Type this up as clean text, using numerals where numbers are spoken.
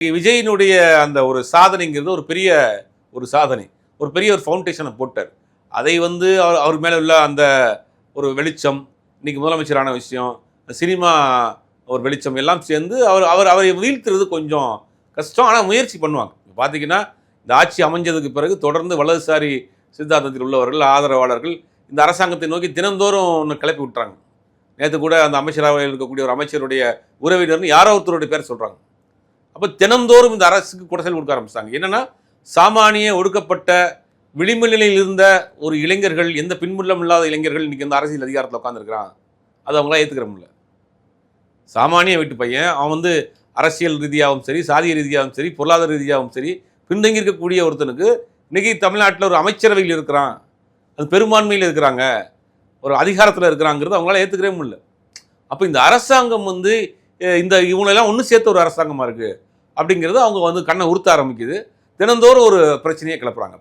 விஜயினுடைய அந்த ஒரு சாதனைங்கிறது ஒரு சாதனை. ஒரு பெரிய ஃபவுண்டேஷனை போட்டார். அதை அவர் மேலே உள்ள அந்த ஒரு வெளிச்சம், இன்னைக்கு முதலமைச்சரான விஷயம், சினிமா ஒரு வெளிச்சம் எல்லாம் சேர்ந்து அவரை வீழ்த்துறது கொஞ்சம் கஷ்டம். ஆனால் முயற்சி பண்ணுவாங்க. பார்த்தீங்கன்னா, இந்த ஆட்சி அமைஞ்சதுக்கு பிறகு தொடர்ந்து வலதுசாரி சித்தாந்தத்தில் உள்ளவர்கள், ஆதரவாளர்கள் இந்த அரசாங்கத்தை நோக்கி தினந்தோறும் ஒன்று கிளப்பி விட்டுறாங்க. நேற்று கூட அந்த அமைச்சரவையில் இருக்கக்கூடிய ஒரு அமைச்சருடைய உறவினர்னு யாரோ ஒருத்தருடைய பேர் சொல்கிறாங்க. அப்போ தினந்தோறும் இந்த அரசுக்கு குடைச்சல் கொடுக்க ஆரம்பிச்சாங்க. என்னன்னா, சாமானிய ஒடுக்கப்பட்ட விளிம்பு நிலையில் இருந்த ஒரு இளைஞர்கள், எந்த பின்புலம் இல்லாத இளைஞர்கள் இன்னைக்கு இந்த அரசியல் அதிகாரத்தில் உட்காந்துருக்கிறான். அது அவங்களாம் ஏற்றுக்கிற முடியல. சாமானிய வீட்டு பையன் அவன் அரசியல் ரீதியாகவும் சரி, சாதிய ரீதியாகவும் சரி, பொருளாதார ரீதியாகவும் சரி பின்தங்கி இருக்கக்கூடிய ஒருத்தனுக்கு இன்னைக்கு தமிழ்நாட்டில் ஒரு அமைச்சரவையில் இருக்கிறான், அது பெரும்பான்மையில் இருக்கிறாங்க, ஒரு அதிகாரத்தில் இருக்கிறாங்கிறது அவங்களால ஏற்றுக்கவே முடியல. அப்போ இந்த அரசாங்கம் இந்த இவங்களெல்லாம் ஒன்று சேர்த்த ஒரு அரசாங்கமாக இருக்குது அப்படிங்கிறது அவங்க கண்ணை உறுத்த ஆரம்பிக்குது. தினந்தோறும் ஒரு பிரச்சனையை கிளப்புறாங்க.